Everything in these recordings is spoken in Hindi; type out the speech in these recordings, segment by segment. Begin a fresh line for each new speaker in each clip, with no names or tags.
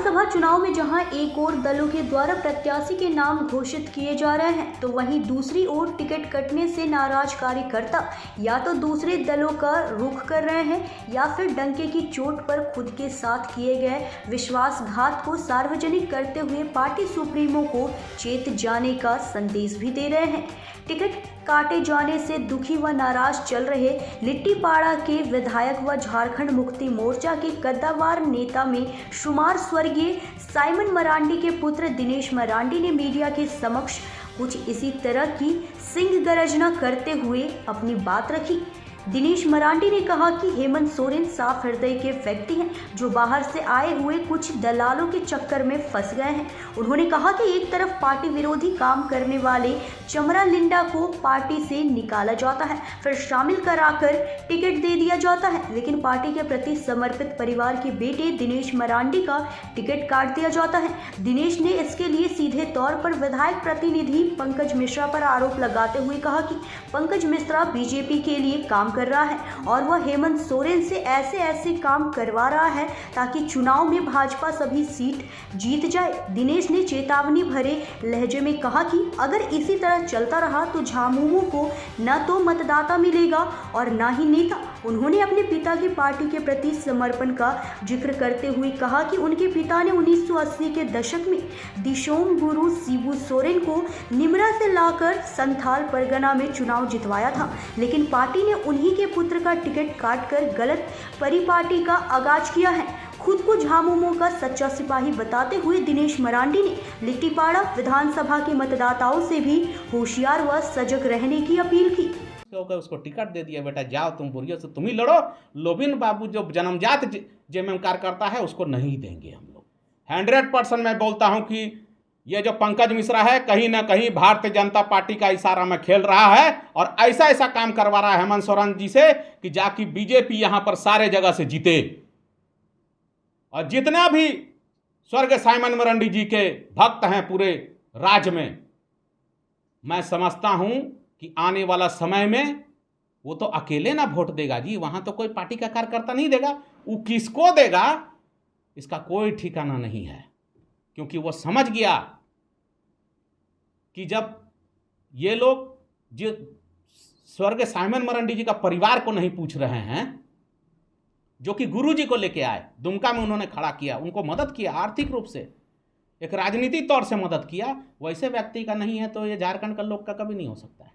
विधानसभा चुनाव में जहां एक ओर दलों के द्वारा प्रत्याशी के नाम घोषित किए जा रहे हैं, तो वहीं दूसरी ओर टिकट कटने से नाराज कार्यकर्ता या तो दूसरे दलों का रुख कर रहे हैं या फिर डंके की चोट पर खुद के साथ किए गए विश्वासघात को सार्वजनिक करते हुए पार्टी सुप्रीमो को चेत जाने का संदेश भी दे रहे हैं। टिकट काटे जाने से दुखी व नाराज चल रहे लिट्टीपाड़ा के विधायक व झारखंड मुक्ति मोर्चा के कद्दावर नेता में शुमार स्वर्गीय साइमन मरांडी के पुत्र दिनेश मरांडी ने मीडिया के समक्ष कुछ इसी तरह की सिंह गर्जना करते हुए अपनी बात रखी। दिनेश मरांडी ने कहा कि हेमंत सोरेन साफ हृदय के व्यक्ति हैं जो बाहर से आए हुए कुछ दलालों के चक्कर में फंस गए हैं। उन्होंने कहा कि एक तरफ पार्टी विरोधी काम करने वाले चमरा लिंडा को पार्टी से निकाला जाता है, फिर शामिल कराकर टिकट दे दिया जाता है, लेकिन पार्टी के प्रति समर्पित परिवार के बेटे दिनेश मरांडी का टिकट काट दिया जाता है। दिनेश ने इसके लिए सीधे तौर पर विधायक प्रतिनिधि पंकज मिश्रा पर आरोप लगाते हुए कहा कि पंकज मिश्रा बीजेपी के लिए काम कर रहा है और वह हेमंत सोरेन से ऐसे काम करवा रहा है ताकि चुनाव में भाजपा सभी सीट जीत जाए। दिनेश ने चेतावनी भरे लहजे में कहा कि अगर इसी तरह चलता रहा तो झामुमो को न तो मतदाता मिलेगा और न ही नेता। उन्होंने अपने पिता की पार्टी के प्रति समर्पण का जिक्र करते हुए कहा कि उनके पिता ने 1980 के दशक में दिशोम गुरु शिबू सोरेन को निमरा से लाकर संथाल परगना में चुनाव जितवाया था, लेकिन पार्टी ने उन्हीं के पुत्र का टिकट काटकर गलत परिपाटी का आगाज किया है। खुद को झामुमो का सच्चा सिपाही बताते हुए दिनेश मरांडी ने लिट्टीपाड़ा विधानसभा के मतदाताओं से भी होशियार व सजग रहने की अपील की।
उसको टिकट दे दिया, बेटा जाओ तुम बुढ़ियों से तुम ही लड़ो। लोबिन बाबू जो जन्मजात जेएमएम कार्यकर्ता है उसको नहीं देंगे हम लोग। 100% मैं बोलता हूं कि ये जो पंकज मिश्रा है कहीं ना कहीं भारतीय जनता पार्टी का इशारा में खेल रहा है और ऐसा काम करवा रहा है हेमंत सोरेन जी से कि जाके बीजेपी यहां पर सारे जगह से जीते। और जितना भी स्वर्गीय साइमन मरांडी जी के भक्त हैं पूरे राज्य में, मैं समझता हूं कि आने वाला समय में वो तो अकेले ना वोट देगा जी, वहां तो कोई पार्टी का कार्यकर्ता नहीं देगा। वो किसको देगा इसका कोई ठिकाना नहीं है, क्योंकि वो समझ गया कि जब ये लोग जो स्वर्गीय साइमन मरांडी जी का परिवार को नहीं पूछ रहे हैं, जो कि गुरुजी को लेके आए, दुमका में उन्होंने खड़ा किया, उनको मदद किया आर्थिक रूप से, एक राजनीतिक तौर से मदद किया, वैसे व्यक्ति का नहीं है तो ये झारखंड का लोग का कभी नहीं हो सकता है।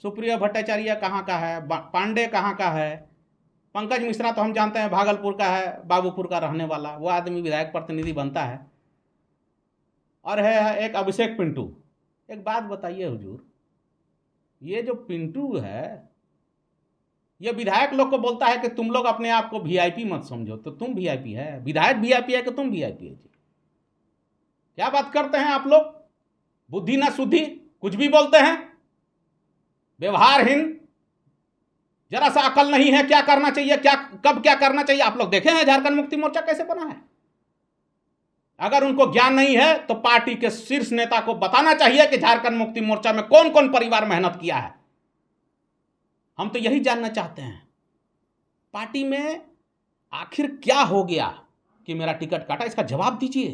सुप्रिया भट्टाचार्य कहाँ का है, पांडे कहाँ का है, पंकज मिश्रा तो हम जानते हैं भागलपुर का है, बाबूपुर का रहने वाला, वो आदमी विधायक प्रतिनिधि बनता है। और है एक अभिषेक पिंटू। एक बात बताइए हुजूर, ये जो पिंटू है ये विधायक लोग को बोलता है कि तुम लोग अपने आप को वीआईपी मत समझो, तो तुम वीआईपी है? विधायक वीआईपी है कि तुम वीआईपी है जी? क्या बात करते हैं आप लोग? बुद्धि ना सुद्धि, कुछ भी बोलते हैं, व्यवहारहीन, जरा सा अकल नहीं है क्या करना चाहिए, क्या कब क्या करना चाहिए। आप लोग देखे हैं झारखंड मुक्ति मोर्चा कैसे बना है? अगर उनको ज्ञान नहीं है तो पार्टी के शीर्ष नेता को बताना चाहिए कि झारखंड मुक्ति मोर्चा में कौन कौन परिवार मेहनत किया है। हम तो यही जानना चाहते हैं, पार्टी में आखिर क्या हो गया कि मेरा टिकट काटा, इसका जवाब दीजिए।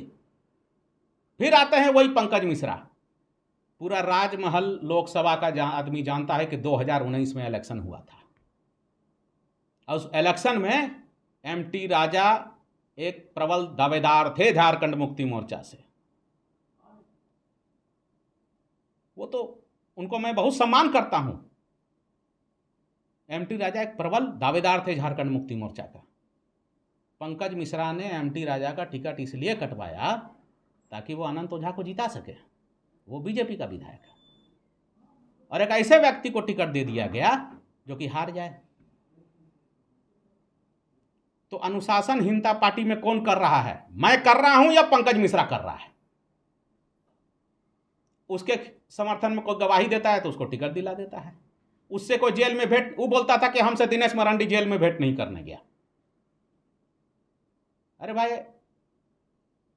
फिर आते हैं वही पंकज मिश्रा। पूरा राजमहल लोकसभा का आदमी जानता है कि 2019 में इलेक्शन हुआ था और उस इलेक्शन में एमटी राजा एक प्रबल दावेदार थे झारखंड मुक्ति मोर्चा से। वो तो उनको मैं बहुत सम्मान करता हूं। एमटी राजा एक प्रबल दावेदार थे झारखंड मुक्ति मोर्चा का। पंकज मिश्रा ने एमटी राजा का टिकट इसलिए कटवाया ताकि वो अनंत ओझा को जिता सके, वो बीजेपी का विधायक है, और एक ऐसे व्यक्ति को टिकट दे दिया गया जो कि हार जाए। तो अनुशासनहीनता पार्टी में कौन कर रहा है? मैं कर रहा हूं या पंकज मिश्रा कर रहा है? उसके समर्थन में कोई गवाही देता है तो उसको टिकट दिला देता है। उससे कोई जेल में भेंट, वो बोलता था कि हमसे दिनेश मरांडी जेल में भेंट नहीं करने गया। अरे भाई,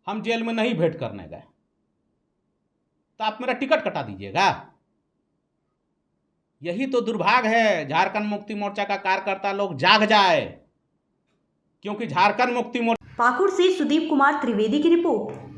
हम जेल में नहीं भेंट करने गए तो आप मेरा टिकट कटा दीजिएगा? यही तो दुर्भाग्य है। झारखंड मुक्ति मोर्चा का कार्यकर्ता लोग जाग जाए, क्योंकि झारखंड मुक्ति मोर्चा
पाकुड़ से सुदीप कुमार त्रिवेदी की रिपोर्ट।